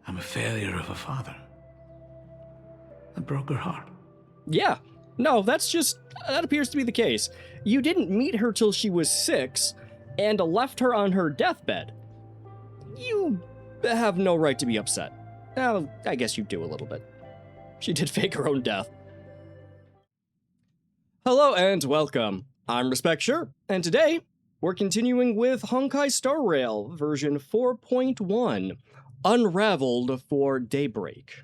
I'm a failure of a father. I broke her heart. Yeah. No, that appears to be the case. You didn't meet her till she was 6, and left her on her deathbed. You have no right to be upset. Well, I guess you do a little bit. She did fake her own death. Hello and welcome. I'm Respect Sure, and today we're continuing with Honkai Star Rail version 4.1, Unraveled for Daybreak.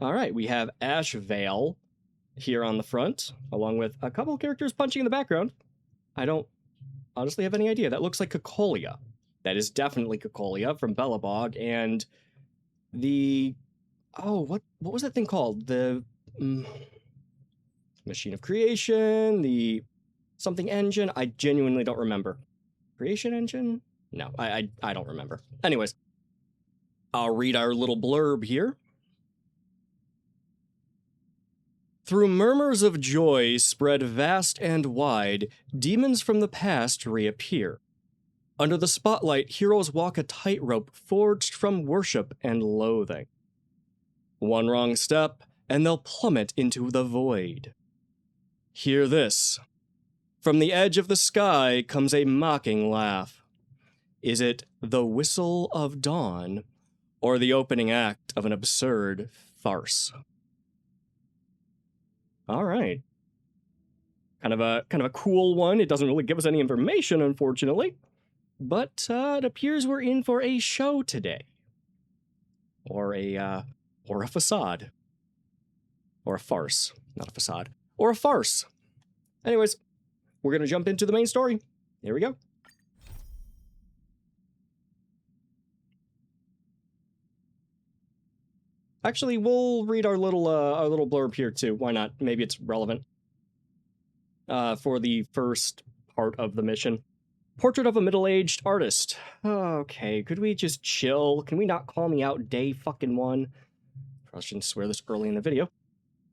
Alright, we have Ash Vale here on the front, along with a couple characters punching in the background. I don't honestly have any idea. That looks like Cocolia. That is definitely Cocolia from Bellabog, and the... Oh, what was that thing called? The... Machine of Creation, the something engine. I genuinely don't remember. Creation engine? No, I don't remember. Anyways, I'll read our little blurb here. Through murmurs of joy spread vast and wide, demons from the past reappear. Under the spotlight, heroes walk a tightrope forged from worship and loathing. One wrong step, and they'll plummet into the void. Hear this. From the edge of the sky comes a mocking laugh. Is it the whistle of dawn, or the opening act of an absurd farce? All right. Kind of a cool one. It doesn't really give us any information, unfortunately. But it appears we're in for a show today. Or a facade. Or a farce. Not a facade. Or a farce. Anyways, we're going to jump into the main story. Here we go. Actually, we'll read our little blurb here too. Why not? Maybe it's relevant. For the first part of the mission. Portrait of a middle-aged artist. Okay, could we just chill? Can we not call me out day fucking one? Probably shouldn't swear this early in the video.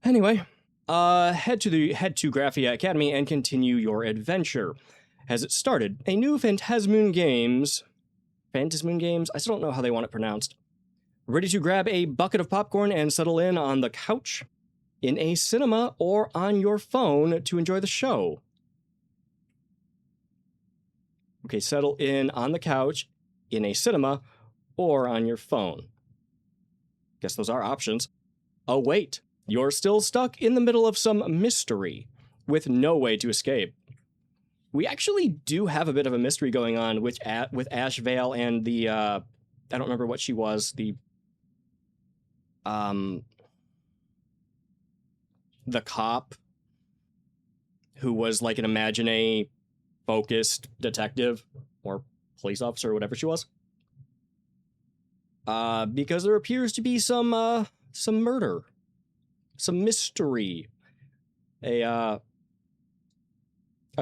Anyway, head to Graphia Academy and continue your adventure. Has it started? A new Phantasmoon Games? I still don't know how they want it pronounced. Ready to grab a bucket of popcorn and settle in on the couch, in a cinema, or on your phone to enjoy the show? Okay, settle in on the couch, in a cinema, or on your phone. Guess those are options. Oh wait, you're still stuck in the middle of some mystery, with no way to escape. We actually do have a bit of a mystery going on with Ash Vale and the, I don't remember what she was, the cop who was like an Imagine-focused detective or police officer or whatever she was. Because there appears to be some murder, some mystery, a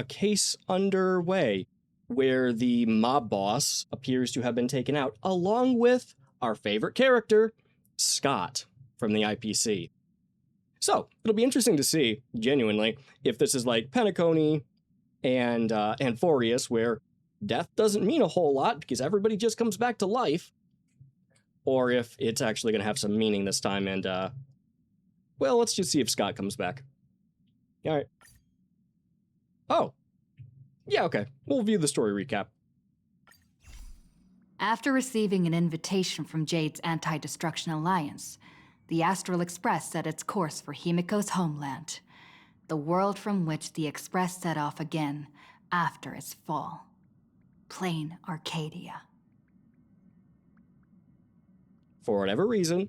case underway where the mob boss appears to have been taken out, along with our favorite character, Scott from the IPC. So, it'll be interesting to see, genuinely, if this is like Penacony and Forius, where death doesn't mean a whole lot because everybody just comes back to life, or if it's actually going to have some meaning this time, and, well, let's just see if Scott comes back. Alright. Oh. Yeah, okay. We'll view the story recap. After receiving an invitation from Jade's Anti-Destruction Alliance, the Astral Express set its course for Himiko's homeland, the world from which the Express set off again after its fall. Plain Arcadia. For whatever reason,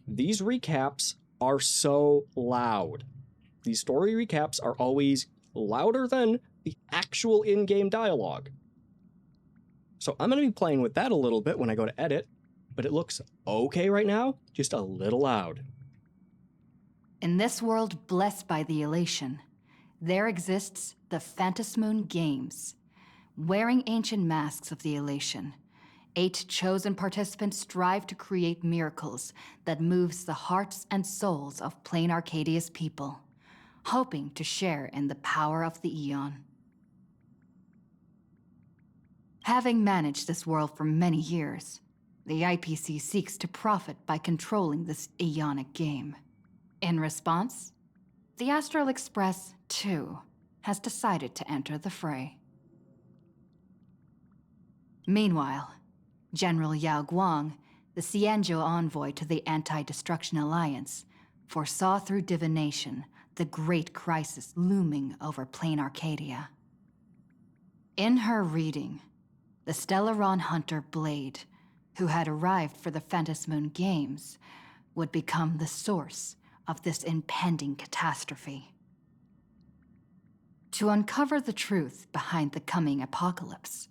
these recaps are so loud. These story recaps are always louder than the actual in-game dialogue. So I'm going to be playing with that a little bit when I go to edit, but it looks okay right now, just a little loud. In this world blessed by the elation, there exists the Phantasmoon Games. Wearing ancient masks of the elation, 8 chosen participants strive to create miracles that moves the hearts and souls of Plain Arcadia's people, hoping to share in the power of the Aeon. Having managed this world for many years, The IPC seeks to profit by controlling this aeonic game. In response, the Astral Express, too, has decided to enter the fray. Meanwhile, General Yao Guang, the Xianzhou envoy to the Anti-Destruction Alliance, foresaw through divination the great crisis looming over plain Arcadia. In her reading, the Stellaron hunter Blade, who had arrived for the Phantasmoon Games, would become the source of this impending catastrophe. To uncover the truth behind the coming apocalypse,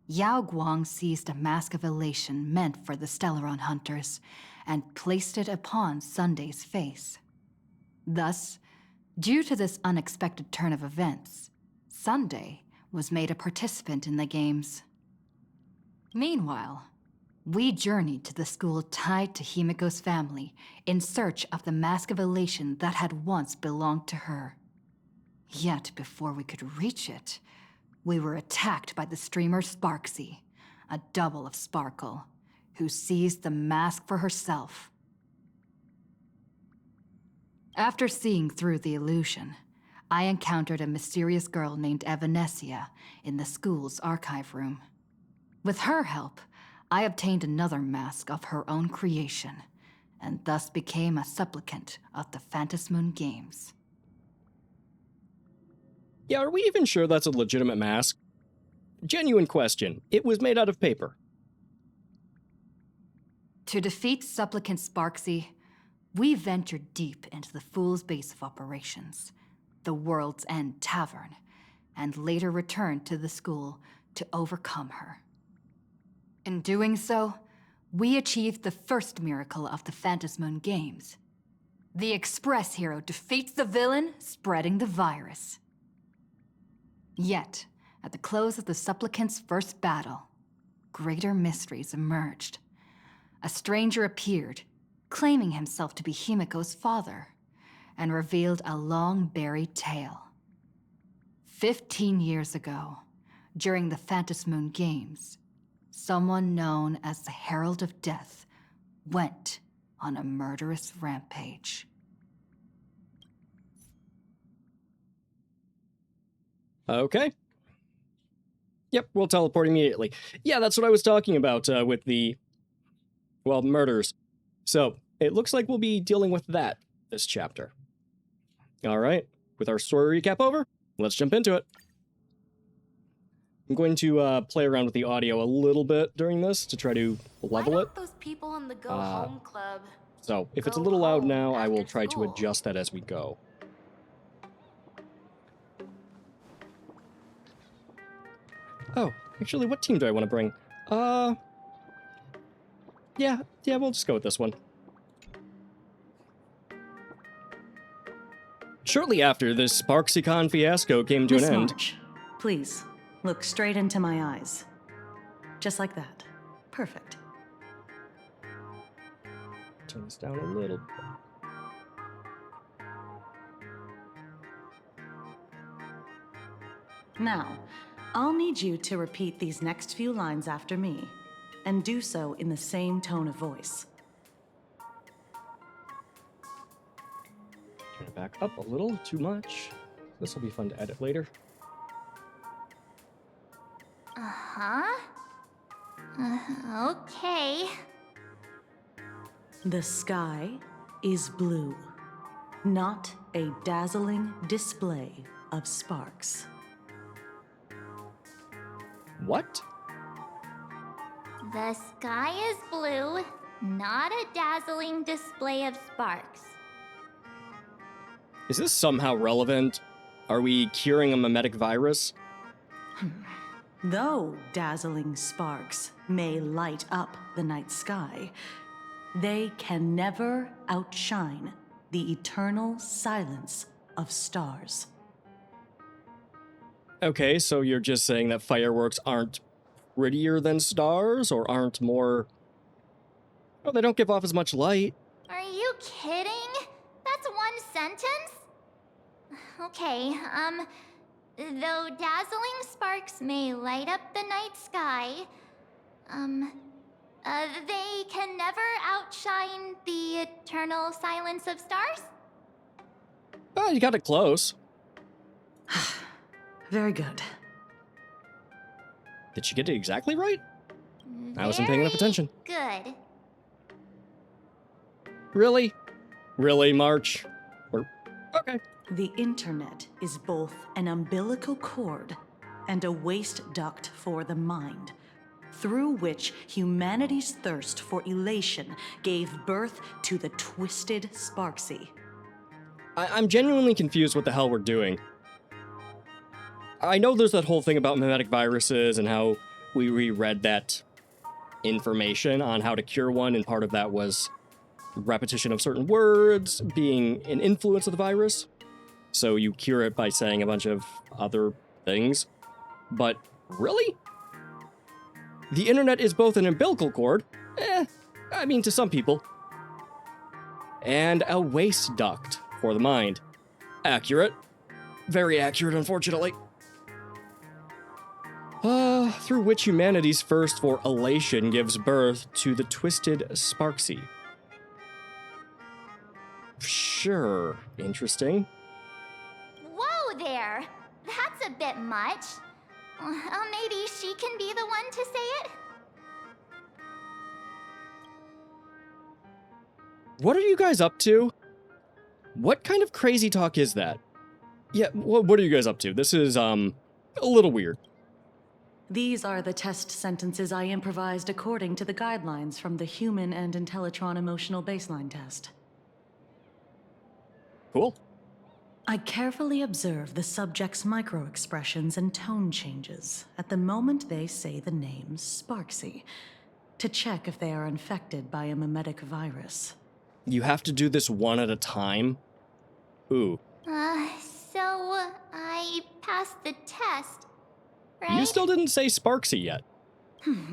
Yao Guang seized a mask of elation meant for the Stellaron hunters and placed it upon Sunday's face. Thus, due to this unexpected turn of events, Sunday was made a participant in the games. Meanwhile, we journeyed to the school tied to Himiko's family in search of the mask of elation that had once belonged to her. Yet before we could reach it, we were attacked by the streamer Sparksy, a double of Sparkle, who seized the mask for herself. After seeing through the illusion, I encountered a mysterious girl named Evanesia in the school's archive room. With her help, I obtained another mask of her own creation, and thus became a supplicant of the Phantasmoon Games. Yeah, are we even sure that's a legitimate mask? Genuine question. It was made out of paper. To defeat Supplicant Sparksy, we ventured deep into the Fool's base of operations, the World's End Tavern, and later returned to the school to overcome her. In doing so, we achieved the first miracle of the Phantasmoon Games. The Express hero defeats the villain, spreading the virus. Yet, at the close of the Supplicant's first battle, greater mysteries emerged. A stranger appeared, claiming himself to be Himiko's father, and revealed a long-buried tale. 15 years ago, during the Phantasmoon Games, someone known as the Herald of Death went on a murderous rampage. Okay. Yep, we'll teleport immediately. Yeah, that's what I was talking about with the, well, murders. So, it looks like we'll be dealing with that this chapter. All right, with our story recap over, let's jump into it. I'm going to play around with the audio a little bit during this to try to level Why it. don't those people in the Go Home Club So, if it's a go little loud home now, I will after try to school? adjust that as we go. Oh, actually, what team do I want to bring? Yeah, we'll just go with this one. Shortly after this SparksyCon fiasco came to Miss an end... March, please, look straight into my eyes. Just like that. Perfect. Turn this down a little. Now, I'll need you to repeat these next few lines after me, and do so in the same tone of voice. Turn it back up a little, too much. This will be fun to edit later. Okay. The sky is blue, not a dazzling display of sparks. What? The sky is blue, not a dazzling display of sparks. Is this somehow relevant? Are we curing a mimetic virus? Though dazzling sparks may light up the night sky, they can never outshine the eternal silence of stars. Okay, so you're just saying that fireworks aren't prettier than stars, or aren't more... Oh, they don't give off as much light. Are you kidding? That's one sentence? Okay, though dazzling sparks may light up the night sky, They can never outshine the eternal silence of stars? Oh, you got it close. Very good. Did she get it exactly right? I wasn't paying enough attention. Good. Really? Really, March? Okay. The internet is both an umbilical cord and a waste duct for the mind, through which humanity's thirst for elation gave birth to the twisted Sparksy. I'm genuinely confused what the hell we're doing. I know there's that whole thing about mimetic viruses and how we reread that information on how to cure one, and part of that was repetition of certain words being an influence of the virus. So you cure it by saying a bunch of other things. But really? The internet is both an umbilical cord, I mean to some people, and a waste duct for the mind. Accurate. Very accurate, unfortunately. Through which humanity's thirst for elation gives birth to the twisted Sparksy. Sure, interesting. Whoa there! That's a bit much. Maybe she can be the one to say it? What are you guys up to? What kind of crazy talk is that? Yeah, what are you guys up to? This is, a little weird. These are the test sentences I improvised according to the guidelines from the Human and Intellitron Emotional Baseline Test. Cool. I carefully observe the subject's micro-expressions and tone changes at the moment they say the name Sparksy, to check if they are infected by a mimetic virus. You have to do this one at a time? Ooh. So I passed the test, right? You still didn't say Sparksy yet.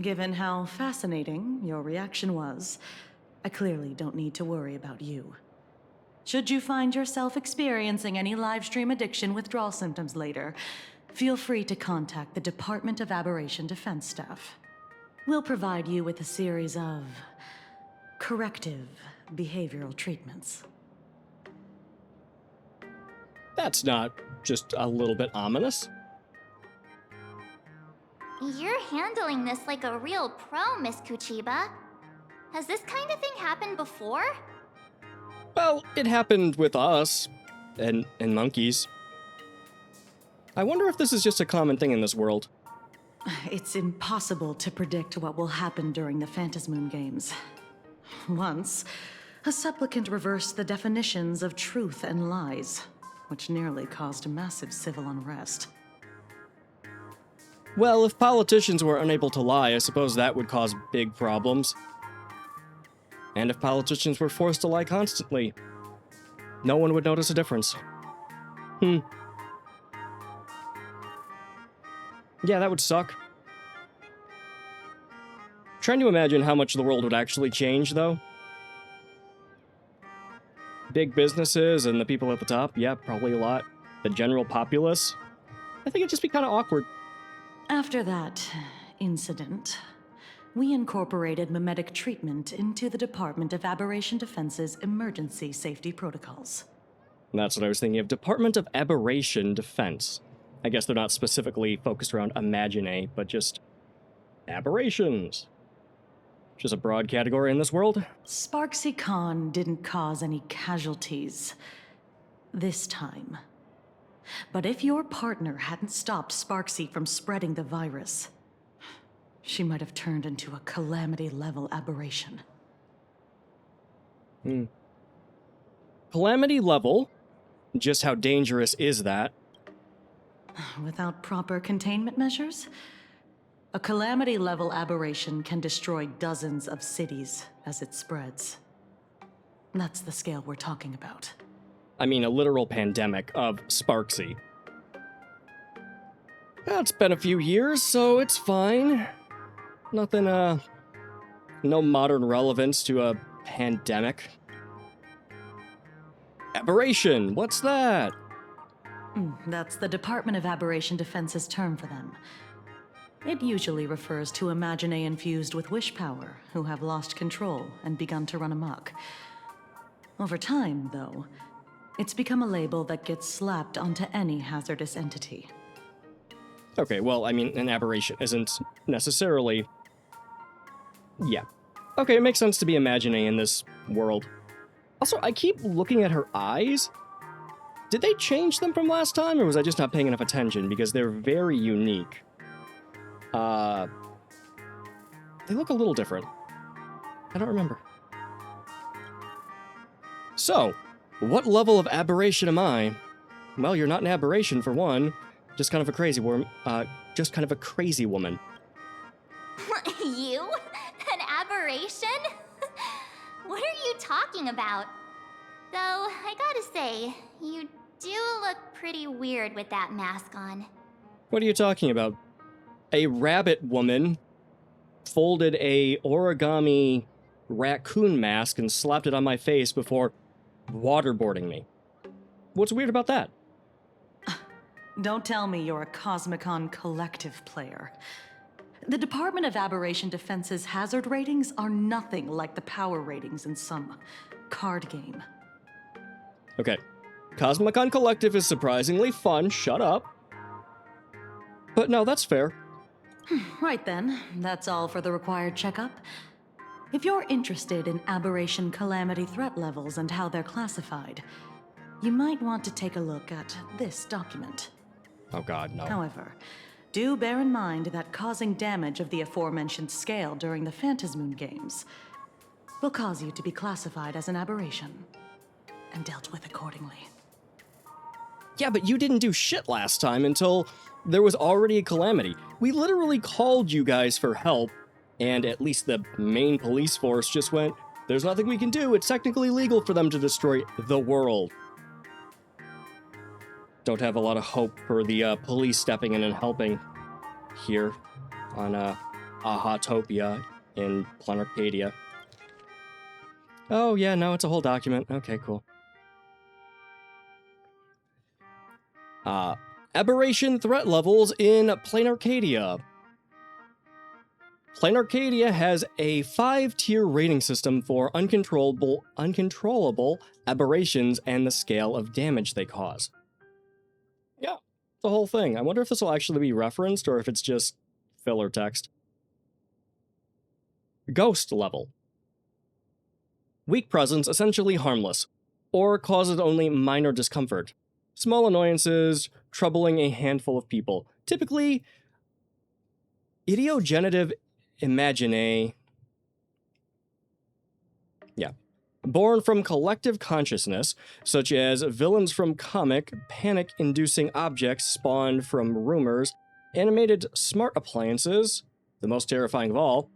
Given how fascinating your reaction was, I clearly don't need to worry about you. Should you find yourself experiencing any livestream addiction withdrawal symptoms later, feel free to contact the Department of Aberration Defense staff. We'll provide you with a series of corrective behavioral treatments. That's not just a little bit ominous. You're handling this like a real pro, Miss Kuchiba. Has this kind of thing happened before? Well, it happened with us, and monkeys. I wonder if this is just a common thing in this world. It's impossible to predict what will happen during the Phantasmoon Games. Once, a supplicant reversed the definitions of truth and lies, which nearly caused massive civil unrest. Well, if politicians were unable to lie, I suppose that would cause big problems. And if politicians were forced to lie constantly, no one would notice a difference. Yeah, that would suck. Trying to imagine how much the world would actually change, though. Big businesses and the people at the top, yeah, probably a lot. The general populace, I think it'd just be kind of awkward. After that incident, we incorporated mimetic treatment into the Department of Aberration Defense's emergency safety protocols. That's what I was thinking of. Department of Aberration Defense. I guess they're not specifically focused around Imagine, but just aberrations. Which is a broad category in this world. Sparksy Khan didn't cause any casualties this time. But if your partner hadn't stopped Sparksy from spreading the virus, she might have turned into a calamity-level aberration. Calamity level? Just how dangerous is that? Without proper containment measures, a calamity-level aberration can destroy dozens of cities as it spreads. That's the scale we're talking about. I mean, a literal pandemic of Sparksy. Well, it's been a few years, so it's fine. Nothing, no modern relevance to a pandemic. Aberration, what's that? That's the Department of Aberration Defense's term for them. It usually refers to Imaginae infused with wish power who have lost control and begun to run amok. Over time, though, it's become a label that gets slapped onto any hazardous entity. Okay, well, I mean, an aberration isn't necessarily... Yeah. Okay, it makes sense to be Imaginae in this world. Also, I keep looking at her eyes. Did they change them from last time, or was I just not paying enough attention? Because they're very unique. They look a little different. I don't remember. So, what level of aberration am I? Well, you're not an aberration, for one. Just kind of a crazy woman. Just kind of a crazy woman. You? An aberration? What are you talking about? Though, I gotta say, you do look pretty weird with that mask on. What are you talking about? A rabbit woman folded a origami raccoon mask and slapped it on my face before waterboarding me. What's weird about that? Don't tell me you're a Cosmicon collective player. The Department of Aberration Defense's hazard ratings are nothing like the power ratings in some card game. Okay, Cosmicon Collective is surprisingly fun, shut up. But no, that's fair. Right then, that's all for the required checkup. If you're interested in aberration calamity threat levels and how they're classified, you might want to take a look at this document. Oh god, no. However, do bear in mind that causing damage of the aforementioned scale during the Phantasmoon games will cause you to be classified as an aberration and dealt with accordingly. Yeah, but you didn't do shit last time until there was already a calamity. We literally called you guys for help, and at least the main police force just went, there's nothing we can do, it's technically legal for them to destroy the world. Don't have a lot of hope for the police stepping in and helping here on Ahatopia in Planarcadia. Oh yeah, no, it's a whole document. Okay, cool. Aberration threat levels in Planarcadia. Planarcadia has a 5-tier rating system for uncontrollable aberrations and the scale of damage they cause. Yeah, the whole thing. I wonder if this will actually be referenced or if it's just filler text. Ghost level. Weak presence, essentially harmless, or causes only minor discomfort. Small annoyances, troubling a handful of people. Typically, idiogenitive imaginae. Yeah. Born from collective consciousness, such as villains from comic, panic-inducing objects spawned from rumors, animated smart appliances, the most terrifying of all,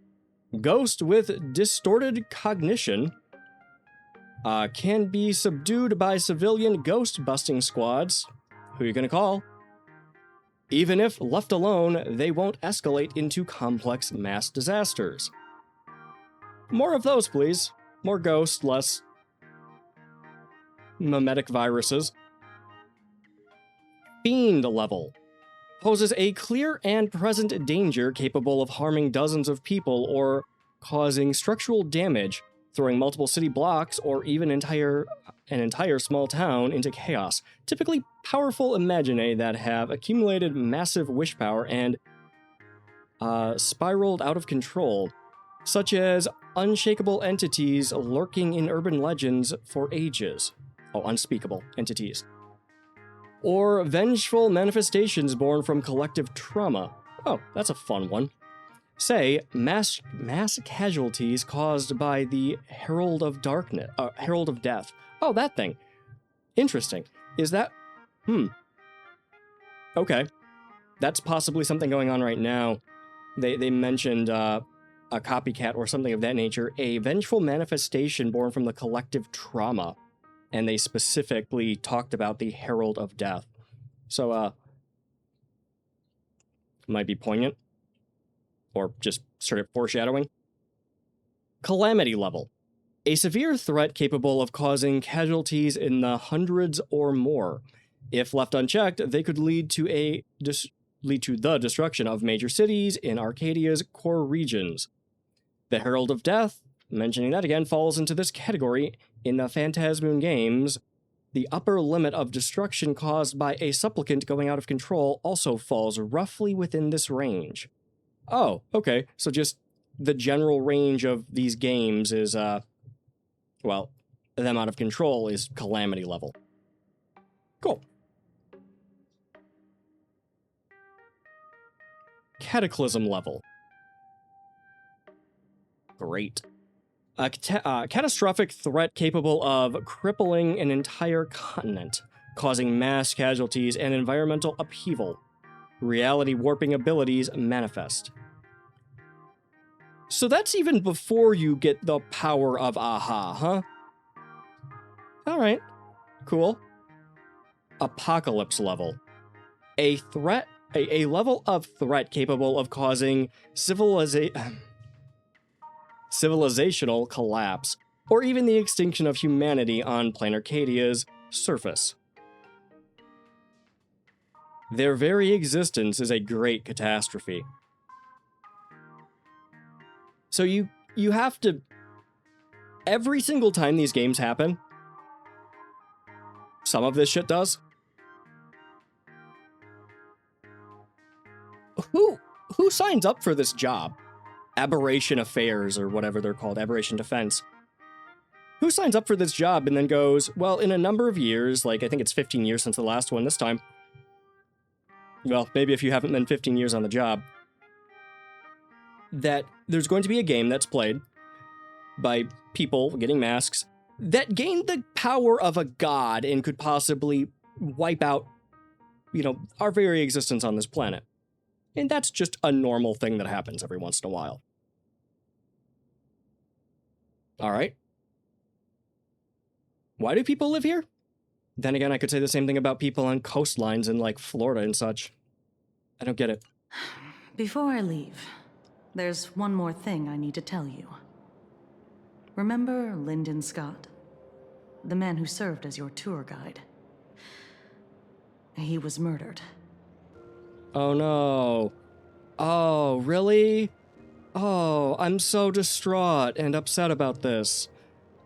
ghost with distorted cognition, can be subdued by civilian ghost-busting squads. Who are you gonna call? Even if left alone, they won't escalate into complex mass disasters. More of those, please. More ghosts, less mimetic viruses. Fiend level. Poses a clear and present danger capable of harming dozens of people or causing structural damage, throwing multiple city blocks or even an entire small town into chaos. Typically powerful imaginae that have accumulated massive wish power and spiraled out of control, such as unshakable entities lurking in urban legends for ages. Oh, unspeakable entities. Or vengeful manifestations born from collective trauma. Oh, that's a fun one. Say, mass casualties caused by the Herald of Death. Oh, that thing. Interesting. Is that... Okay. That's possibly something going on right now. They mentioned a copycat or something of that nature. A vengeful manifestation born from the collective trauma. And they specifically talked about the Herald of Death. So, might be poignant. Or just sort of foreshadowing. Calamity level. A severe threat capable of causing casualties in the hundreds or more. If left unchecked, they could lead to a lead to the destruction of major cities in Arcadia's core regions. The Herald of Death, mentioning that again, falls into this category. In the Phantasmoon games, the upper limit of destruction caused by a supplicant going out of control also falls roughly within this range. Oh, okay, so just the general range of these games is, well, them out of control is calamity level. Cool. Cataclysm level. Great. A catastrophic threat capable of crippling an entire continent, causing mass casualties and environmental upheaval. Reality warping abilities manifest. So that's even before you get the power of Aha, huh? Alright, cool. Apocalypse level. A threat, a level of threat capable of causing civilizational collapse, or even the extinction of humanity on planet Arcadia's surface. Their very existence is a great catastrophe. So you have to... Every single time these games happen, some of this shit does. Who signs up for this job? Aberration Affairs, or whatever they're called, Aberration Defense. Who signs up for this job and then goes, well, in a number of years, like I think it's 15 years since the last one this time. Well, maybe if you haven't been 15 years on the job. That there's going to be a game that's played by people getting masks that gain the power of a god and could possibly wipe out, our very existence on this planet. And that's just a normal thing that happens every once in a while. Alright. Why do people live here? Then again, I could say the same thing about people on coastlines in, like, Florida and such. I don't get it. Before I leave, there's one more thing I need to tell you. Remember Lyndon Scott? The man who served as your tour guide. He was murdered. Oh no. Oh, really? Oh, I'm so distraught and upset about this.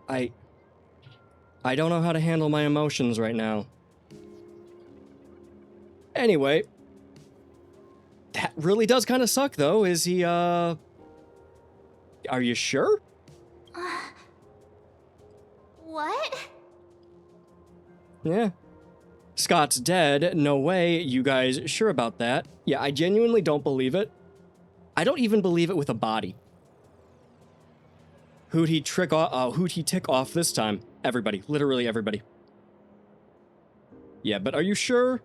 I don't know how to handle my emotions right now. Anyway, that really does kind of suck, though. Is he, Are you sure? What? Yeah. Scott's dead. No way. You guys sure about that? Yeah, I genuinely don't believe it. I don't even believe it with a body. Who'd he tick off this time? Everybody. Literally everybody. Yeah, but are you sure?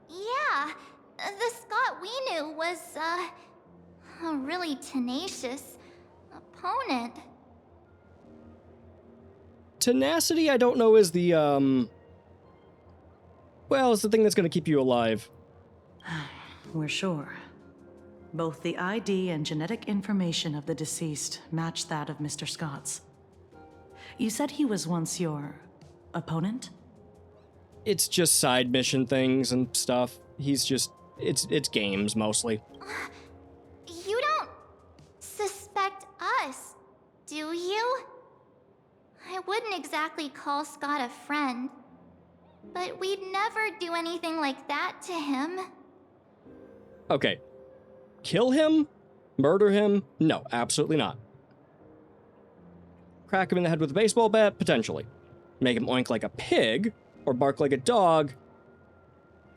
Yeah, the Scott we knew was, a really tenacious opponent. Tenacity, I don't know, is the, well, it's the thing that's gonna keep you alive. We're sure. Both the ID and genetic information of the deceased match that of Mr. Scott's. You said he was once your opponent? It's just side mission things and stuff. He's just, it's games, mostly. You don't suspect us, do you? I wouldn't exactly call Scott a friend, but we'd never do anything like that to him. Okay. Kill him? Murder him? No, absolutely not. Crack him in the head with a baseball bat? Potentially. Make him oink like a pig? Or bark like a dog?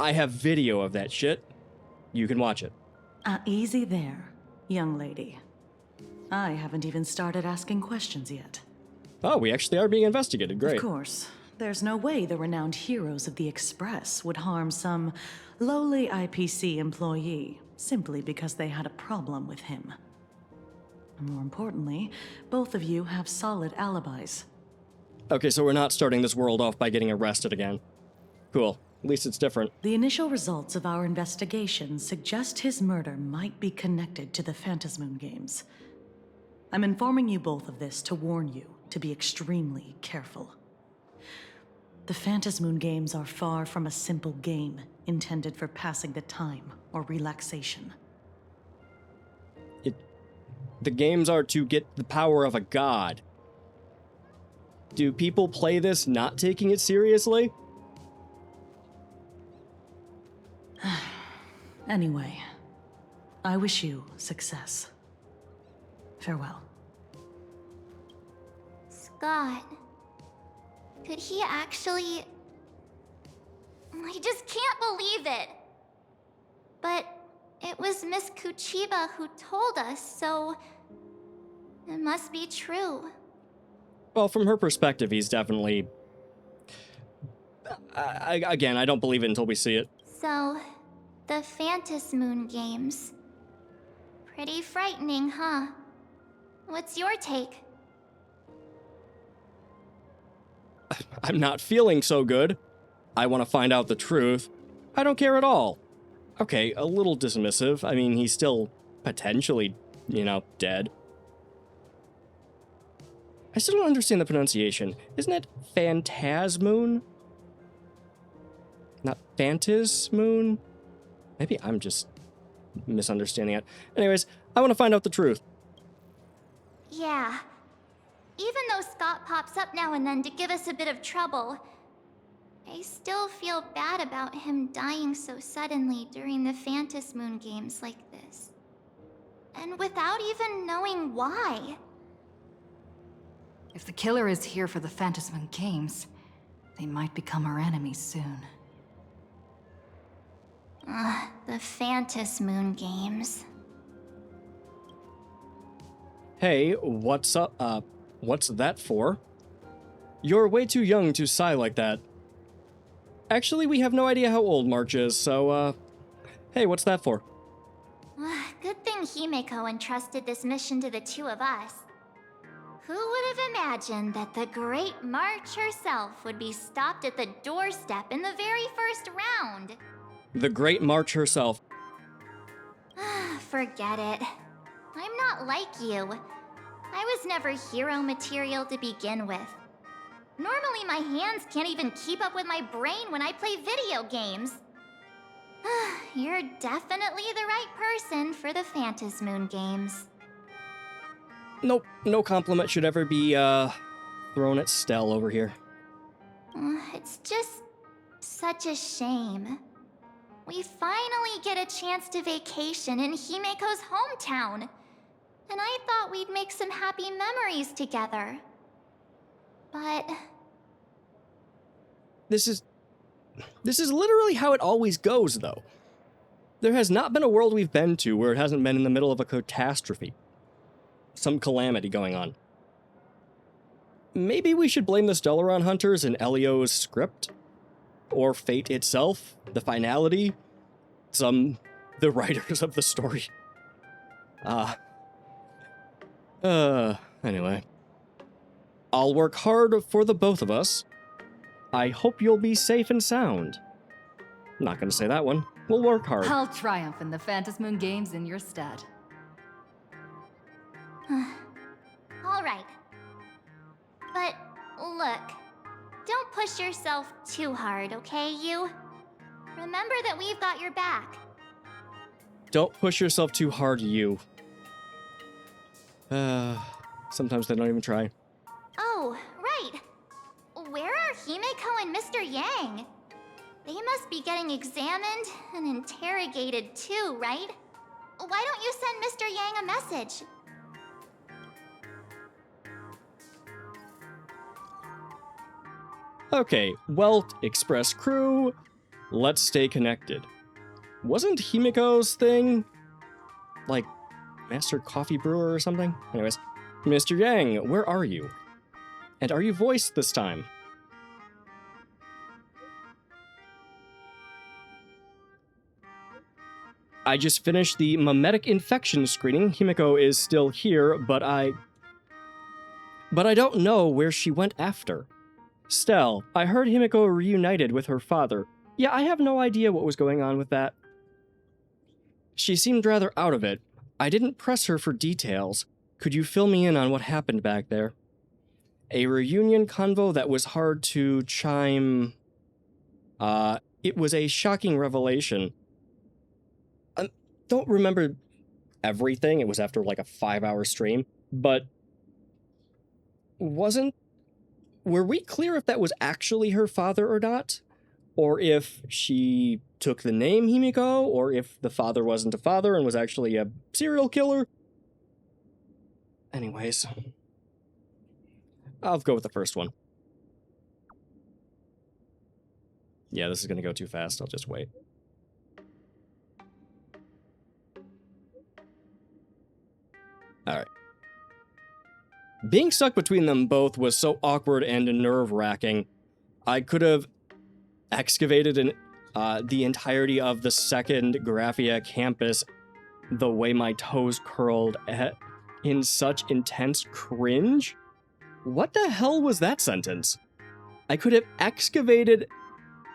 I have video of that shit. You can watch it. Easy there, young lady. I haven't even started asking questions yet. Oh, we actually are being investigated. Great. Of course. There's no way the renowned heroes of the Express would harm some lowly IPC employee simply because they had a problem with him. And more importantly, both of you have solid alibis. Okay, so we're not starting this world off by getting arrested again. Cool. At least it's different. The initial results of our investigation suggest his murder might be connected to the Phantasmoon games. I'm informing you both of this to warn you to be extremely careful. The Phantasmoon Games are far from a simple game intended for passing the time or relaxation. The games are to get the power of a god. Do people play this not taking it seriously? Anyway, I wish you success. Farewell. Scott. Could he actually... I just can't believe it. But it was Miss Kuchiba who told us, so it must be true. Well, from her perspective, he's definitely... Again, I don't believe it until we see it. So, the Phantasmoon Games. Pretty frightening, huh? What's your take? I'm not feeling so good. I want to find out the truth. I don't care at all. Okay, a little dismissive. I mean, he's still potentially, dead. I still don't understand the pronunciation. Isn't it Phantasmoon? Not Phantasmoon? Maybe I'm just misunderstanding it. Anyways, I want to find out the truth. Yeah. Even though Scott pops up now and then to give us a bit of trouble, I still feel bad about him dying so suddenly during the Phantasmoon Games like this. And without even knowing why. If the killer is here for the Phantasmoon Games, they might become our enemies soon. The Phantasmoon Games. Hey, what's up? What's that for? You're way too young to sigh like that. Actually, we have no idea how old March is, so, hey, what's that for? Good thing Himeko entrusted this mission to the two of us. Who would have imagined that the great March herself would be stopped at the doorstep in the very first round? The Great March herself. Forget it. I'm not like you. I was never hero material to begin with. Normally my hands can't even keep up with my brain when I play video games. You're definitely the right person for the Phantasmoon Games. Nope, no compliment should ever be, thrown at Stell over here. It's just such a shame. We finally get a chance to vacation in Himeko's hometown. And I thought we'd make some happy memories together. But... This is literally how it always goes, though. There has not been a world we've been to where it hasn't been in the middle of a catastrophe. Some calamity going on. Maybe we should blame the Stellaron Hunters in Elio's script? Or fate itself? The finality? The writers of the story? Anyway. I'll work hard for the both of us. I hope you'll be safe and sound. Not gonna say that one. We'll work hard. I'll triumph in the Phantasmoon Games in your stead. All right. But look, don't push yourself too hard, okay, you? Remember that we've got your back. Don't push yourself too hard, you. Sometimes they don't even try. Oh, right. Where are Himeko and Mr. Yang? They must be getting examined and interrogated too, right? Why don't you send Mr. Yang a message? Okay, Welt Express crew, let's stay connected. Wasn't Himiko's thing like Master Coffee Brewer or something? Anyways, Mr. Yang, where are you? And are you voiced this time? I just finished the mimetic infection screening. Himiko is still here, but I don't know where she went after. Stell, I heard Himiko reunited with her father. Yeah, I have no idea what was going on with that. She seemed rather out of it. I didn't press her for details. Could you fill me in on what happened back there? A reunion convo that was hard to chime. It was a shocking revelation. I don't remember everything. It was after like a 5-hour stream, but were we clear if that was actually her father or not? Or if she took the name Himiko, or if the father wasn't a father and was actually a serial killer? Anyways, I'll go with the first one. Yeah, this is gonna go too fast. I'll just wait. Alright. Being stuck between them both was so awkward and nerve-wracking. I could have excavated the entirety of the second Graphia campus the way my toes curled in such intense cringe. What the hell was that sentence? I could have excavated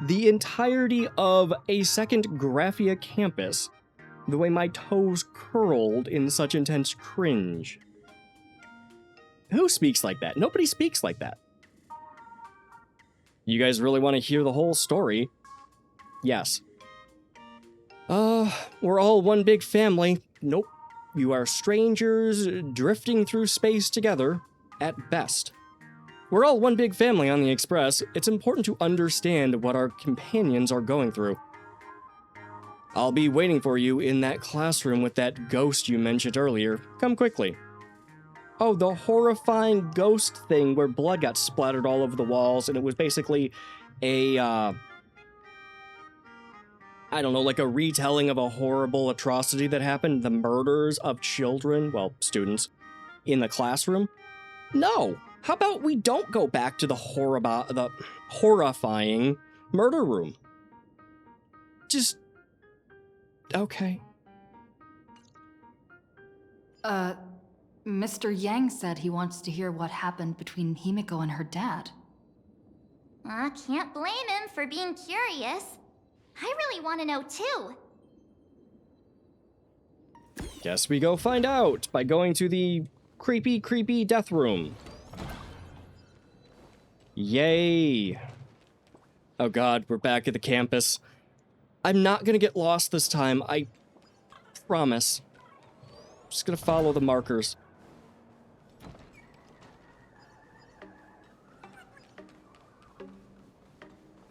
the entirety of a second Graphia campus the way my toes curled in such intense cringe. Who speaks like that? Nobody speaks like that. You guys really want to hear the whole story? Yes. We're all one big family. Nope. You are strangers drifting through space together, at best. We're all one big family on the Express. It's important to understand what our companions are going through. I'll be waiting for you in that classroom with that ghost you mentioned earlier. Come quickly. Oh, the horrifying ghost thing where blood got splattered all over the walls, and it was basically a, I don't know, like a retelling of a horrible atrocity that happened, the murders of children, well, students, in the classroom? No! How about we don't go back to the horrifying murder room? Just... okay. Mr. Yang said he wants to hear what happened between Himiko and her dad. I can't blame him for being curious. I really want to know too. Guess we go find out by going to the creepy death room. Yay. Oh god, we're back at the campus. I'm not gonna get lost this time, I promise. I'm just gonna follow the markers.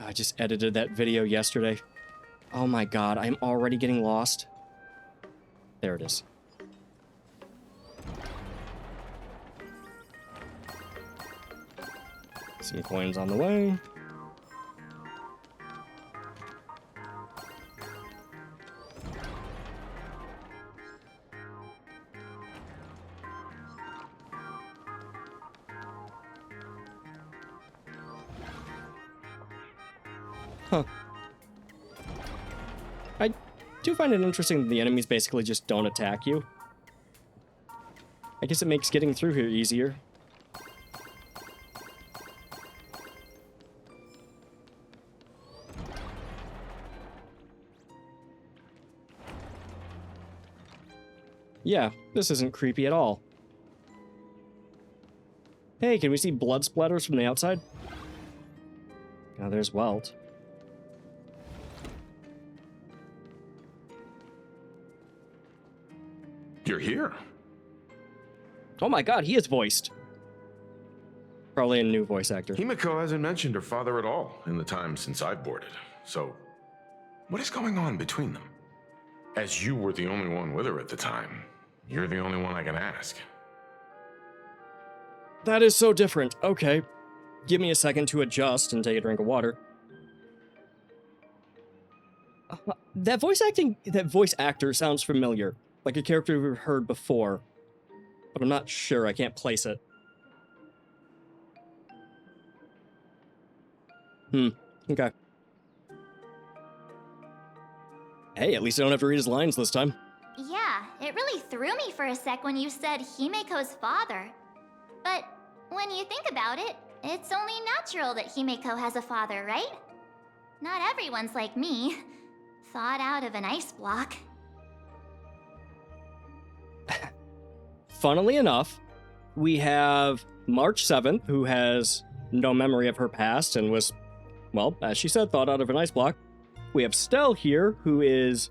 I just edited that video yesterday. Oh my god, I'm already getting lost. There it is. Some coins on the way. Huh. I do find it interesting that the enemies basically just don't attack you. I guess it makes getting through here easier. Yeah, this isn't creepy at all. Hey, can we see blood splatters from the outside? Oh, there's Welt. You're here. Oh my god, he is voiced. Probably a new voice actor. Himiko hasn't mentioned her father at all in the time since I've boarded. So, what is going on between them? As you were the only one with her at the time, you're the only one I can ask. That is so different. Okay. Give me a second to adjust and take a drink of water. That voice actor sounds familiar. Like a character we've heard before. But I'm not sure, I can't place it. Okay. Hey, at least I don't have to read his lines this time. Yeah, it really threw me for a sec when you said Himiko's father. But when you think about it, it's only natural that Himiko has a father, right? Not everyone's like me, thawed out of an ice block. Funnily enough, We have March 7th, who has no memory of her past and was, well, as she said, thought out of an ice block. We have Stell here, who is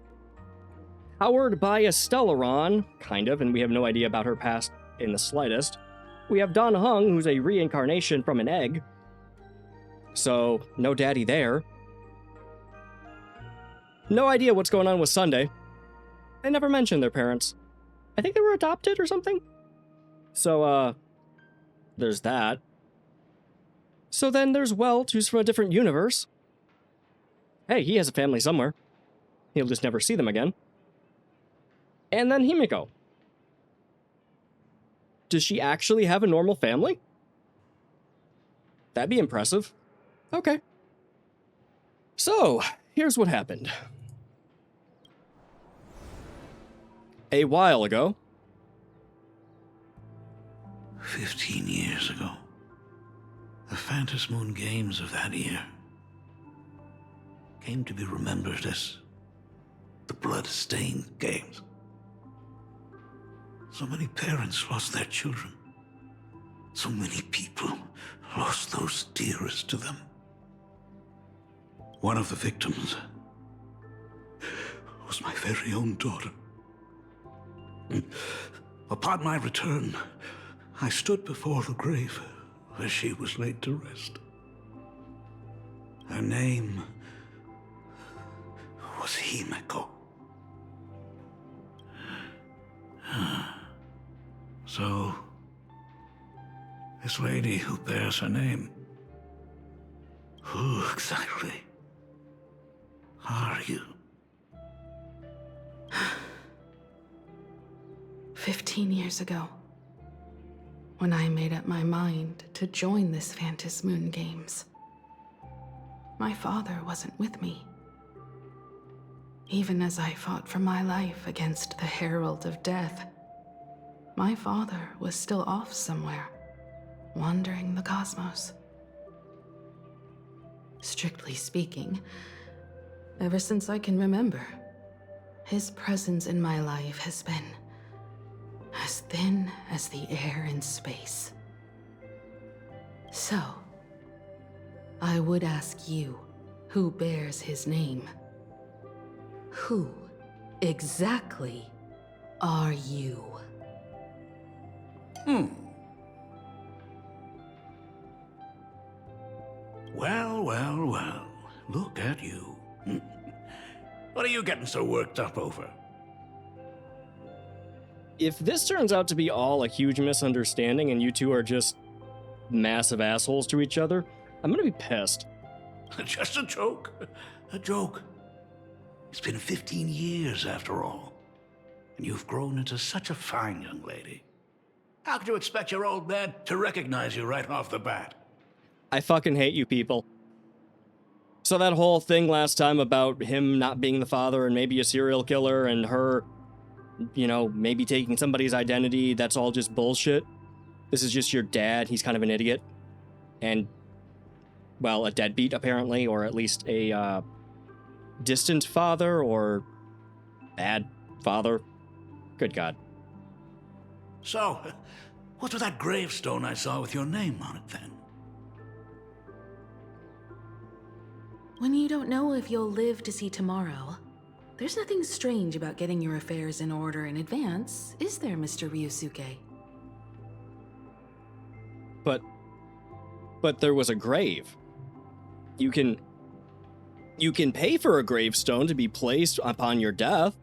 powered by a Stellaron, kind of, and we have no idea about her past in the slightest. We have Don Hung, who's a reincarnation from an egg. So, no daddy there. No idea what's going on with Sunday. They never mentioned their parents. I think they were adopted or something. So, there's that. So then there's Welt, who's from a different universe. Hey, he has a family somewhere. He'll just never see them again. And then Himiko. Does she actually have a normal family? That'd be impressive. Okay. So, here's what happened. A while ago. 15 years ago. The Phantasmoon Games of that year came to be remembered as the Blood-Stained Games. So many parents lost their children. So many people lost those dearest to them. One of the victims was my very own daughter. Upon my return, I stood before the grave where she was laid to rest. Her name was Himiko. So, this lady who bears her name, who exactly are you? 15 years ago, when I made up my mind to join this Phantasmoon Games, my father wasn't with me. Even as I fought for my life against the Herald of Death, my father was still off somewhere, wandering the cosmos. Strictly speaking, ever since I can remember, his presence in my life has been as thin as the air in space. So, I would ask you, who bears his name, who exactly are you? Well, look at you. What are you getting so worked up over? If this turns out to be all a huge misunderstanding and you two are just massive assholes to each other, I'm gonna be pissed. Just a joke. A joke. It's been 15 years after all. And you've grown into such a fine young lady. How could you expect your old man to recognize you right off the bat? I fucking hate you people. So that whole thing last time about him not being the father and maybe a serial killer and her, you know, maybe taking somebody's identity, that's all just bullshit. This is just your dad. He's kind of an idiot. And, well, a deadbeat, apparently, or at least a, distant father or bad father. Good God. So, what's with that gravestone I saw with your name on it then? When you don't know if you'll live to see tomorrow, there's nothing strange about getting your affairs in order in advance, is there, Mr. Ryusuke? But there was a grave. You can pay for a gravestone to be placed upon your death.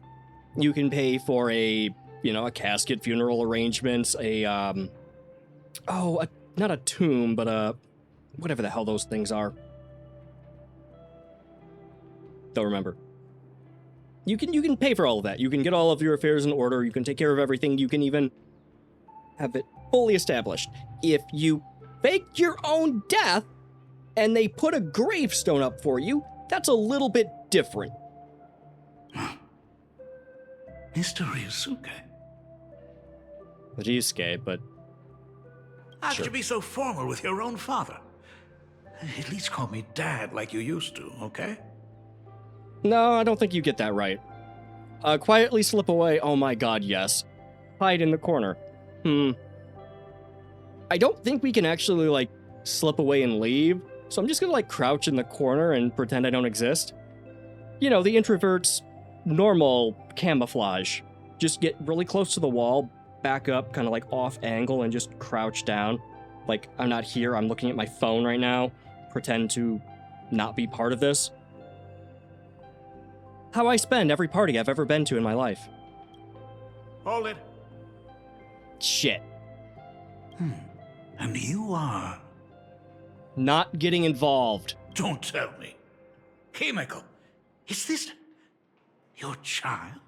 You can pay for a casket, funeral arrangements, not a tomb, but whatever the hell those things are. Don't remember. You can pay for all of that. You can get all of your affairs in order. You can take care of everything. You can even have it fully established. If you faked your own death and they put a gravestone up for you, that's a little bit different. Mr. Ryusuke. Ryusuke, but How sure. could you be so formal with your own father? At least call me Dad like you used to, okay? No, I don't think you get that right. Quietly slip away. Oh my god, yes. Hide in the corner. I don't think we can actually, like, slip away and leave, so I'm just gonna, like, crouch in the corner and pretend I don't exist. You know, the introvert's normal camouflage. Just get really close to the wall, back up, kind of like off angle, and just crouch down. Like, I'm not here, I'm looking at my phone right now. Pretend to not be part of this. How I spend every party I've ever been to in my life. Hold it. Shit. And you are... Not getting involved. Don't tell me. Himeko, is this your child?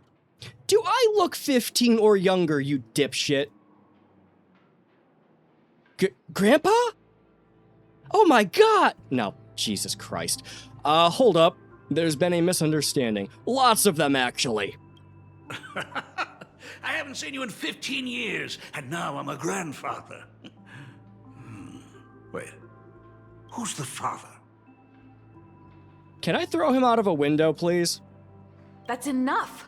Do I look 15 or younger, you dipshit? Grandpa? Oh my god! No, Jesus Christ. Hold up. There's been a misunderstanding. Lots of them, actually. I haven't seen you in 15 years, and now I'm a grandfather. Wait, who's the father? Can I throw him out of a window, please? That's enough!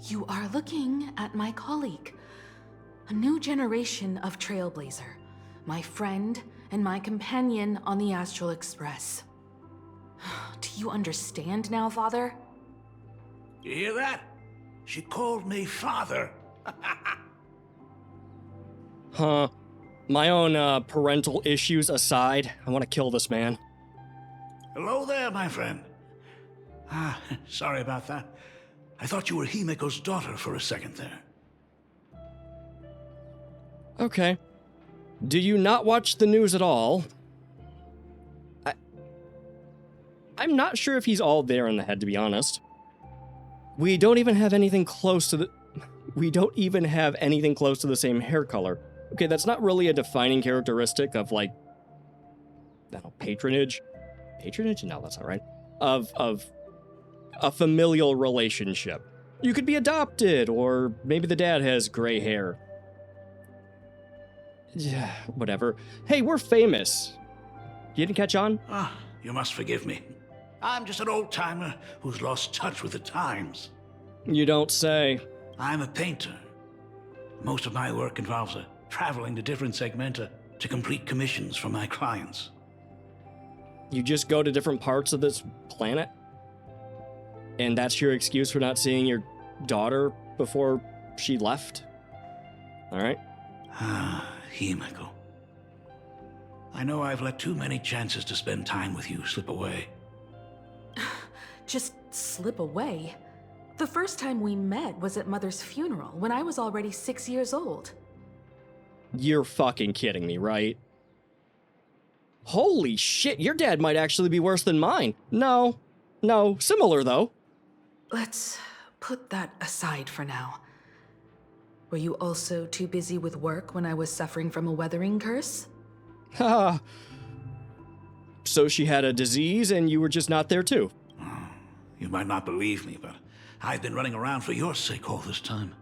You are looking at my colleague. A new generation of Trailblazer. My friend and my companion on the Astral Express. Do you understand now, Father? You hear that? She called me father. Huh. My own parental issues aside, I want to kill this man. Hello there, my friend. Sorry about that. I thought you were Himeko's daughter for a second there. Okay. Do you not watch the news at all? I'm not sure if he's all there in the head, to be honest. We don't even have anything close to the same hair color. Okay, that's not really a defining characteristic of, like, I don't know, patronage? Patronage? No, that's not right. Of a familial relationship. You could be adopted, or maybe the dad has gray hair. Yeah, whatever. Hey, we're famous. You didn't catch on? You must forgive me. I'm just an old-timer who's lost touch with the times. You don't say. I'm a painter. Most of my work involves traveling to different segmenta to complete commissions for my clients. You just go to different parts of this planet? And that's your excuse for not seeing your daughter before she left? Alright. Himeko. I know I've let too many chances to spend time with you slip away. Just slip away? The first time we met was at Mother's funeral, when I was already 6 years old. You're fucking kidding me, right? Holy shit, your dad might actually be worse than mine. No, similar though. Let's put that aside for now. Were you also too busy with work when I was suffering from a weathering curse? Haha. So she had a disease and you were just not there too? You might not believe me, but I've been running around for your sake all this time.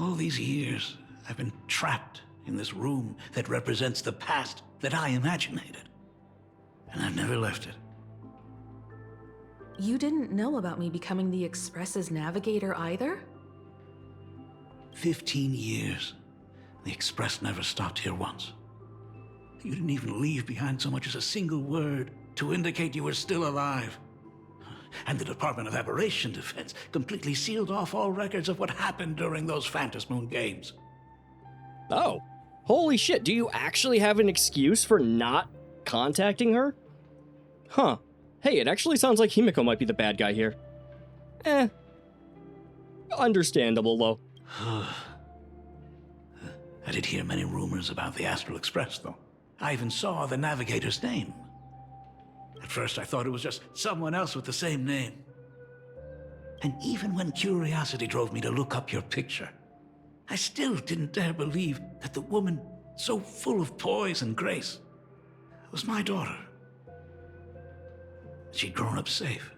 All these years, I've been trapped in this room that represents the past that I imaginated. And I've never left it. You didn't know about me becoming the Express's navigator either? 15 years. The Express never stopped here once. You didn't even leave behind so much as a single word to indicate you were still alive. And the Department of Aberration Defense completely sealed off all records of what happened during those Phantasmoon games. Oh, holy shit, do you actually have an excuse for not contacting her? Huh. Hey, it actually sounds like Himeko might be the bad guy here. Understandable, though. I did hear many rumors about the Astral Express, though. I even saw the navigator's name. At first, I thought it was just someone else with the same name. And even when curiosity drove me to look up your picture, I still didn't dare believe that the woman so full of poise and grace was my daughter. She'd grown up safe,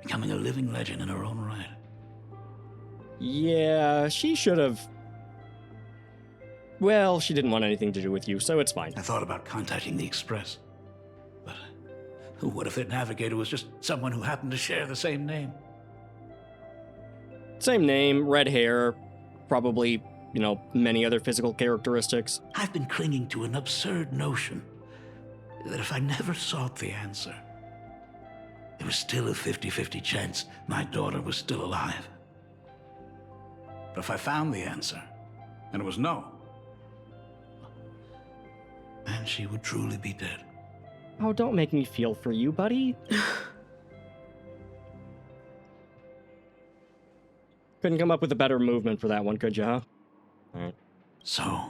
becoming a living legend in her own right. Yeah, she should have. Well, she didn't want anything to do with you, so it's fine. I thought about contacting the Express. But what if their navigator was just someone who happened to share the same name? Same name, red hair, probably many other physical characteristics. I've been clinging to an absurd notion that if I never sought the answer, there was still a 50-50 chance my daughter was still alive. But if I found the answer, and it was no, then she would truly be dead. Oh, don't make me feel for you, buddy. Couldn't come up with a better movement for that one, could you, huh? Alright. So,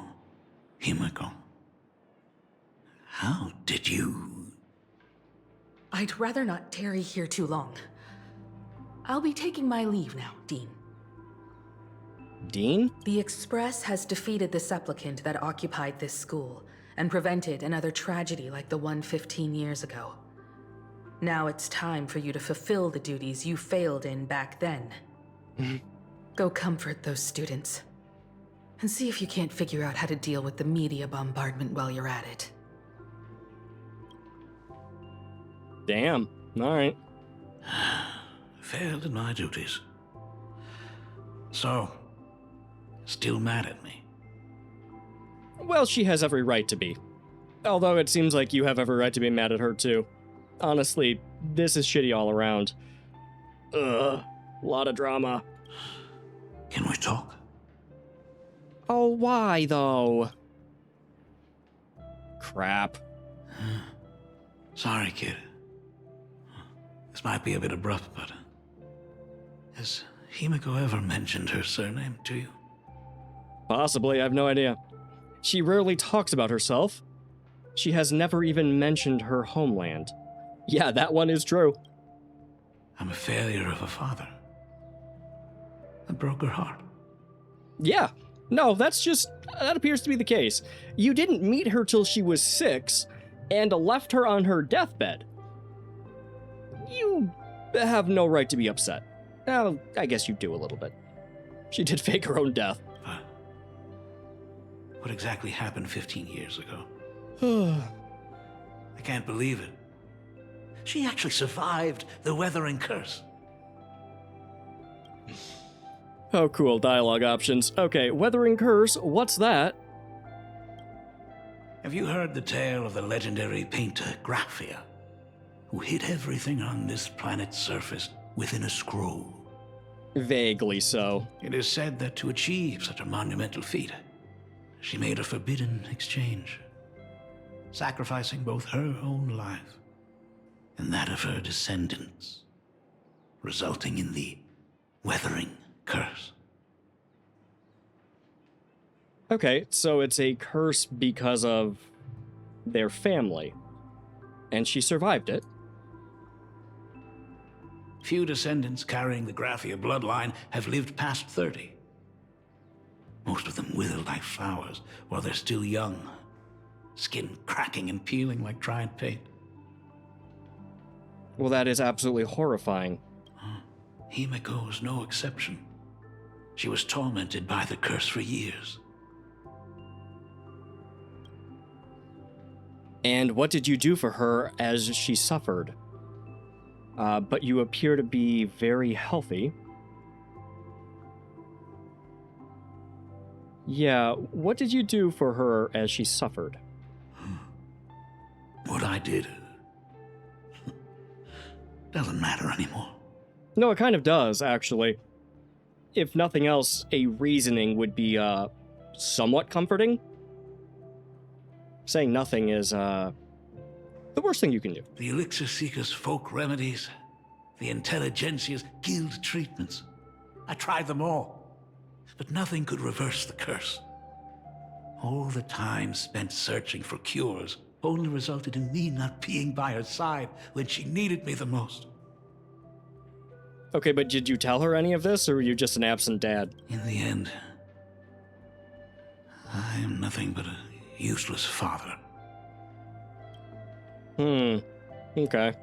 Himiko, how did you... I'd rather not tarry here too long. I'll be taking my leave now, Dean. Dean? The Express has defeated the supplicant that occupied this school and prevented another tragedy like the one 15 years ago. Now it's time for you to fulfill the duties you failed in back then. Go comfort those students. And see if you can't figure out how to deal with the media bombardment while you're at it. Damn. Alright. Failed in my duties. So, still mad at me? Well, she has every right to be. Although it seems like you have every right to be mad at her, too. Honestly, this is shitty all around. Ugh. A lot of drama. Can we talk? Oh, why, though? Crap. Sorry, kid. This might be a bit abrupt, but... has Himiko ever mentioned her surname to you? Possibly, I have no idea. She rarely talks about herself. She has never even mentioned her homeland. Yeah, that one is true. I'm a failure of a father. I broke her heart. Yeah. No, that appears to be the case. You didn't meet her till she was 6, and left her on her deathbed. You have no right to be upset. Well, I guess you do a little bit. She did fake her own death. What exactly happened 15 years ago? I can't believe it. She actually survived the weathering curse. Oh, cool. Dialogue options. Okay, weathering curse. What's that? Have you heard the tale of the legendary painter Graphia, who hid everything on this planet's surface within a scroll? Vaguely so. It is said that to achieve such a monumental feat, she made a forbidden exchange, sacrificing both her own life and that of her descendants, resulting in the weathering curse. Okay, so it's a curse because of their family. And she survived it. Few descendants carrying the Graphia bloodline have lived past 30. Most of them wither like flowers while they're still young, skin cracking and peeling like dried paint. Well, that is absolutely horrifying. Himiko was no exception. She was tormented by the curse for years. And what did you do for her as she suffered? But you appear to be very healthy. Yeah, what did you do for her as she suffered? What I did doesn't matter anymore. No, it kind of does, actually. If nothing else, a reasoning would be, somewhat comforting. Saying nothing is, the worst thing you can do. The Elixir Seekers' folk remedies, the Intelligentsia's guild treatments. I tried them all, but nothing could reverse the curse. All the time spent searching for cures only resulted in me not being by her side when she needed me the most. Okay, but did you tell her any of this, or were you just an absent dad? In the end, I am nothing but a useless father. Okay.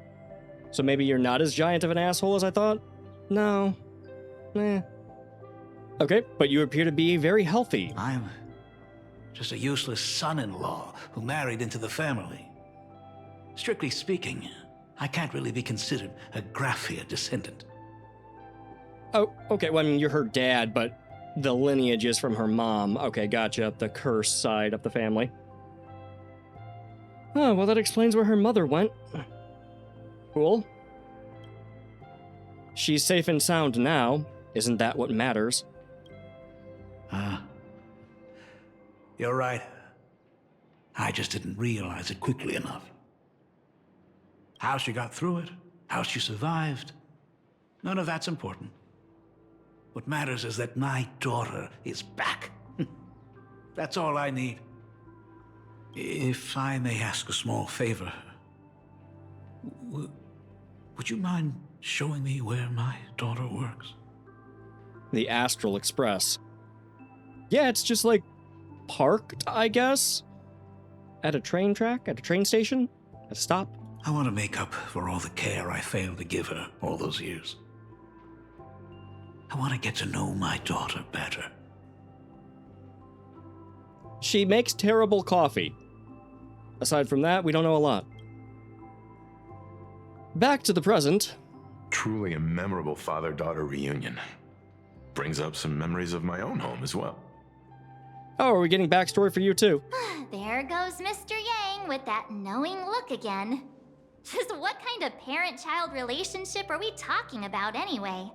So maybe you're not as giant of an asshole as I thought? No. Okay, but you appear to be very healthy. I'm just a useless son-in-law who married into the family. Strictly speaking, I can't really be considered a Graphia descendant. Oh, okay, well, I mean, you're her dad, but the lineage is from her mom. Okay, gotcha. The curse side of the family. Oh, well, that explains where her mother went. Cool. She's safe and sound now. Isn't that what matters? You're right. I just didn't realize it quickly enough. How she got through it, how she survived, none of that's important. What matters is that my daughter is back. That's all I need. If I may ask a small favor, would you mind showing me where my daughter works? The Astral Express. Yeah, it's just like parked, I guess? At a train track? At a train station? At a stop? I want to make up for all the care I failed to give her all those years. I want to get to know my daughter better. She makes terrible coffee. Aside from that, we don't know a lot. Back to the present. Truly a memorable father-daughter reunion. Brings up some memories of my own home as well. Oh, are we getting backstory for you too? There goes Mr. Yang with that knowing look again. Just what kind of parent-child relationship are we talking about anyway?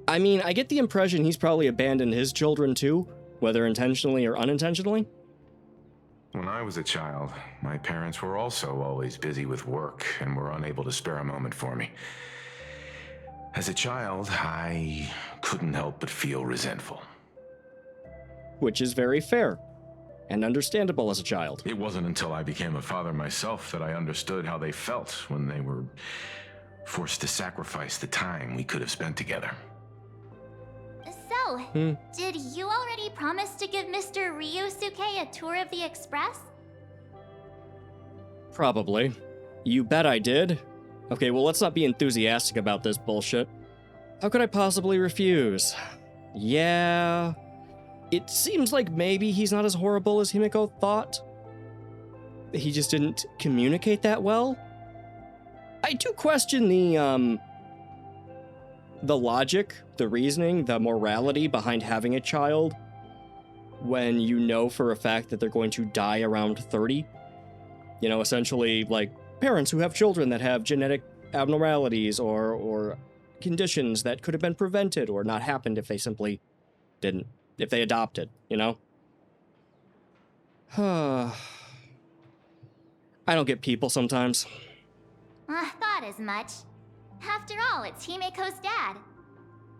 I mean, I get the impression he's probably abandoned his children too, whether intentionally or unintentionally. When I was a child, my parents were also always busy with work and were unable to spare a moment for me. As a child, I couldn't help but feel resentful. Which is very fair and understandable as a child. It wasn't until I became a father myself that I understood how they felt when they were forced to sacrifice the time we could have spent together. So, did you already promise to give Mr. Ryusuke a tour of the Express? Probably. You bet I did. Okay, well, let's not be enthusiastic about this bullshit. How could I possibly refuse? Yeah. It seems like maybe he's not as horrible as Himiko thought. He just didn't communicate that well. I do question the logic, the reasoning, the morality behind having a child when you know for a fact that they're going to die around 30. You know, essentially like parents who have children that have genetic abnormalities or conditions that could have been prevented or not happened if they simply didn't, if they adopted, you know? I don't get people sometimes. I thought as much. After all, it's Himiko's dad.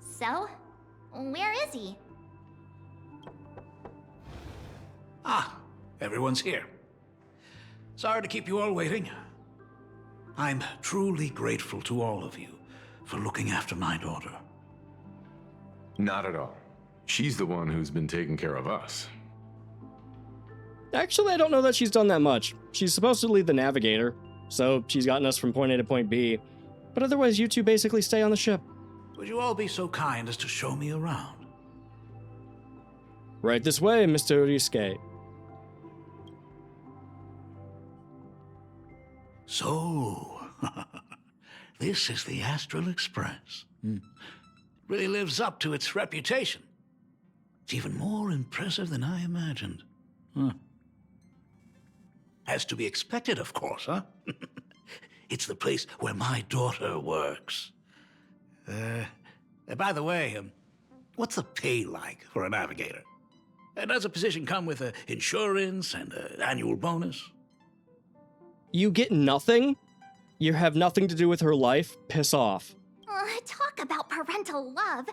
So, where is he? Ah, everyone's here. Sorry to keep you all waiting. I'm truly grateful to all of you for looking after my daughter. Not at all. She's the one who's been taking care of us. Actually, I don't know that she's done that much. She's supposedly the navigator, so she's gotten us from point A to point B. But otherwise, you two basically stay on the ship. Would you all be so kind as to show me around? Right this way, Mr. Ryusuke. So, this is the Astral Express. Really lives up to its reputation. It's even more impressive than I imagined. As to be expected, of course, huh? It's the place where my daughter works. By the way, what's the pay like for a navigator? Does a position come with insurance and an annual bonus? You get nothing? You have nothing to do with her life? Piss off. Talk about parental love.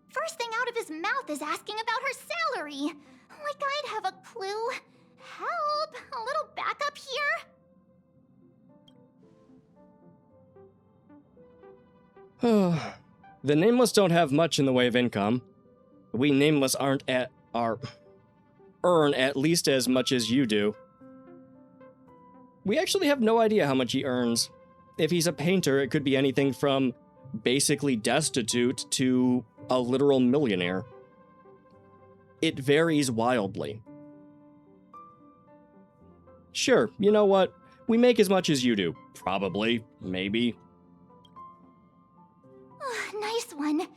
First thing out of his mouth is asking about her salary. Like I'd have a clue. Help! A little backup here? The Nameless don't have much in the way of income. We Nameless earn at least as much as you do. We actually have no idea how much he earns. If he's a painter, it could be anything from basically destitute to a literal millionaire. It varies wildly. Sure, you know what? We make as much as you do. Probably. Maybe. Nice one.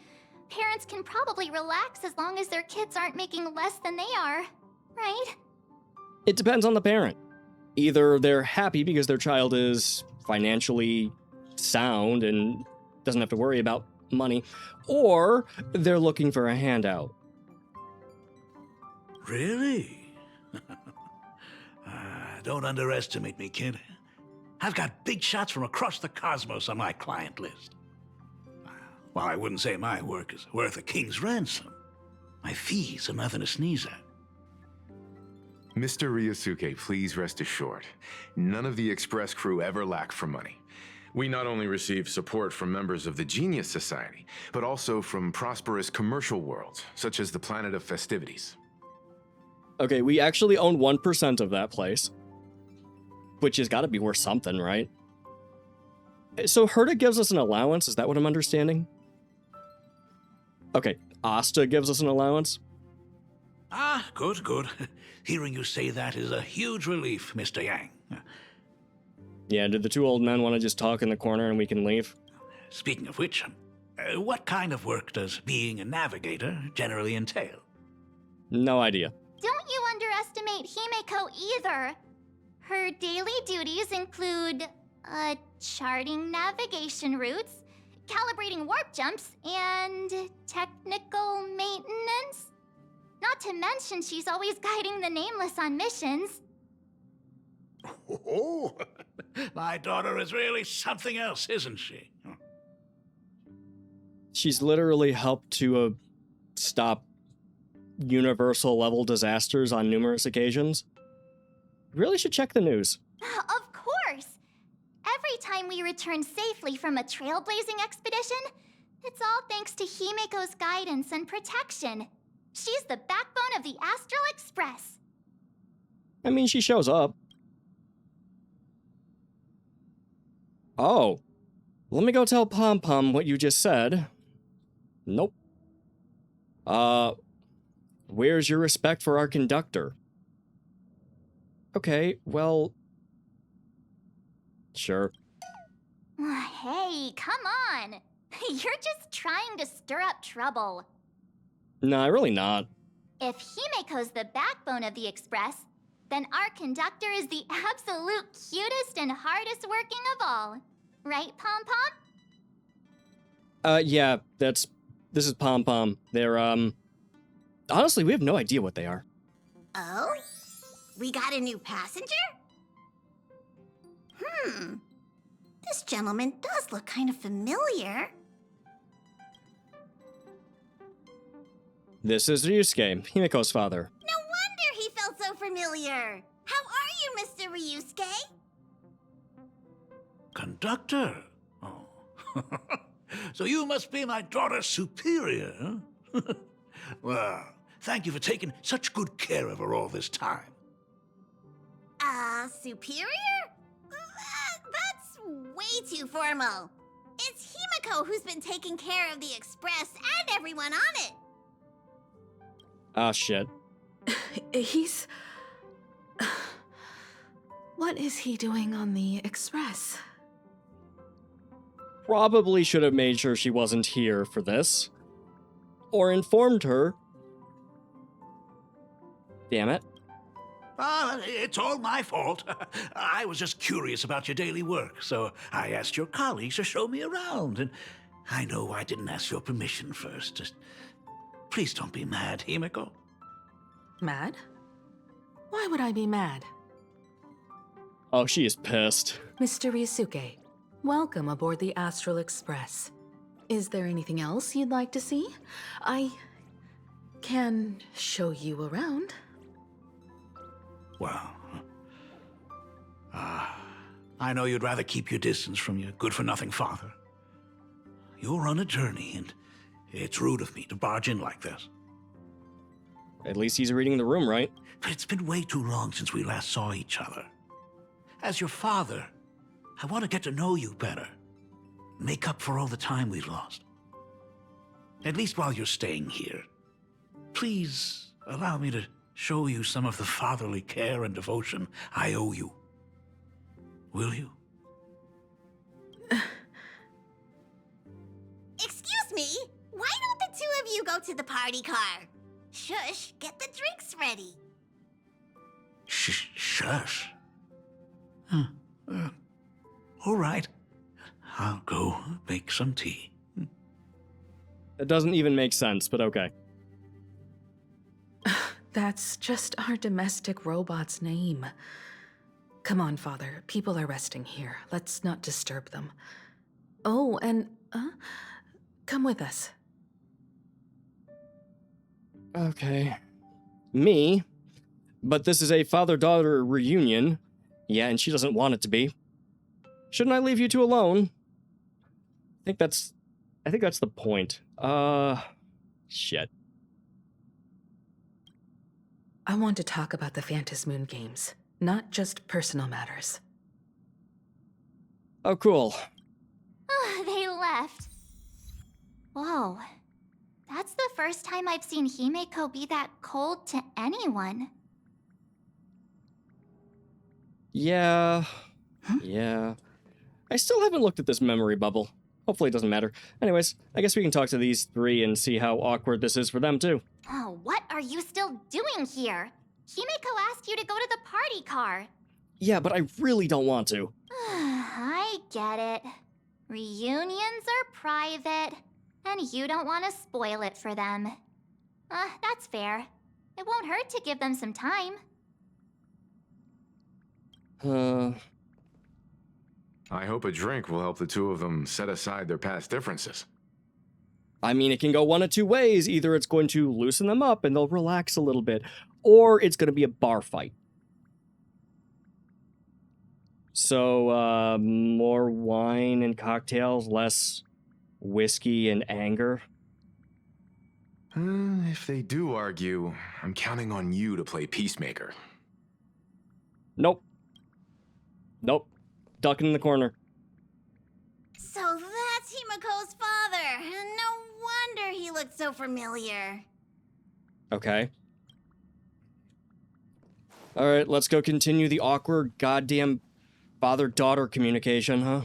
parents can probably relax as long as their kids aren't making less than they are, right? It depends on the parent. Either they're happy because their child is financially sound and doesn't have to worry about money, or they're looking for a handout. Really? Don't underestimate me, kid. I've got big shots from across the cosmos on my client list. While I wouldn't say my work is worth a king's ransom, my fees are nothing to sneeze at. Mr. Ryosuke, please rest assured. None of the Express crew ever lack for money. We not only receive support from members of the Genius Society, but also from prosperous commercial worlds, such as the Planet of Festivities. Okay, we actually own 1% of that place, which has got to be worth something, right? So Herta gives us an allowance, is that what I'm understanding? Okay, Asta gives us an allowance? Ah, good, good. Hearing you say that is a huge relief, Mr. Yang. Yeah, did the two old men want to just talk in the corner and we can leave? Speaking of which, what kind of work does being a navigator generally entail? No idea. Don't you underestimate Himeko either. Her daily duties include, charting navigation routes, calibrating warp jumps, and technical maintenance. Not to mention she's always guiding the Nameless on missions. Oh, my daughter is really something else, isn't she? She's literally helped to stop universal level disasters on numerous occasions. Really should check the news. Of course! Every time we return safely from a trailblazing expedition, it's all thanks to Himeko's guidance and protection. She's the backbone of the Astral Express. I mean, she shows up. Oh. Let me go tell Pom Pom what you just said. Nope. Where's your respect for our conductor? Okay, well... Sure. Hey, come on! You're just trying to stir up trouble. Nah, really not. If Himeko's the backbone of the Express, then our conductor is the absolute cutest and hardest working of all. Right, Pom Pom? Yeah, this is Pom Pom. They're, honestly, we have no idea what they are. Oh? We got a new passenger? This gentleman does look kind of familiar. This is Ryusuke, Himeko's father. No wonder he felt so familiar. How are you, Mr. Ryusuke? Conductor? Oh. So you must be my daughter's superior, huh? Well, thank you for taking such good care of her all this time. Superior? That's way too formal. It's Himeko who's been taking care of the Express and everyone on it. Ah, shit. He's... What is he doing on the Express? Probably should have made sure she wasn't here for this. Or informed her. Damn it. It's all my fault. I was just curious about your daily work, so I asked your colleagues to show me around, and I know I didn't ask your permission first. Just please don't be mad, Himeko. Mad? Why would I be mad? Oh, she is pissed. Mr. Ryusuke, welcome aboard the Astral Express. Is there anything else you'd like to see? I can show you around. Well, I know you'd rather keep your distance from your good-for-nothing father. You're on a journey, and it's rude of me to barge in like this. At least he's reading the room, right? But it's been way too long since we last saw each other. As your father, I want to get to know you better. Make up for all the time we've lost. At least while you're staying here. Please allow me to show you some of the fatherly care and devotion I owe you. Will you? Excuse me? Why don't the two you go to the party car. Shush, get the drinks ready. Shush. Huh. All right. I'll go make some tea. It doesn't even make sense, but okay. That's just our domestic robot's name. Come on, Father. People are resting here. Let's not disturb them. Oh, and come with us. Okay. Me? But this is a father-daughter reunion. Yeah, and she doesn't want it to be. Shouldn't I leave you two alone? I think that's the point. Shit. I want to talk about the Phantasmoon games, not just personal matters. Oh, cool. They left. Whoa. That's the first time I've seen Himeko be that cold to anyone. Yeah. Yeah. I still haven't looked at this memory bubble. Hopefully it doesn't matter. Anyways, I guess we can talk to these three and see how awkward this is for them, too. Oh, what are you still doing here? Himeko asked you to go to the party car. Yeah, but I really don't want to. I get it. Reunions are private, and you don't want to spoil it for them. That's fair. It won't hurt to give them some time. I hope a drink will help the two of them set aside their past differences. I mean, it can go one of two ways. Either it's going to loosen them up and they'll relax a little bit, or it's going to be a bar fight. So, more wine and cocktails, less whiskey and anger. If they do argue, I'm counting on you to play peacemaker. Nope. Nope. Ducking in the corner. So that's Himeko's father. No wonder he looked so familiar. Okay. Alright, let's go continue the awkward goddamn father-daughter communication, huh?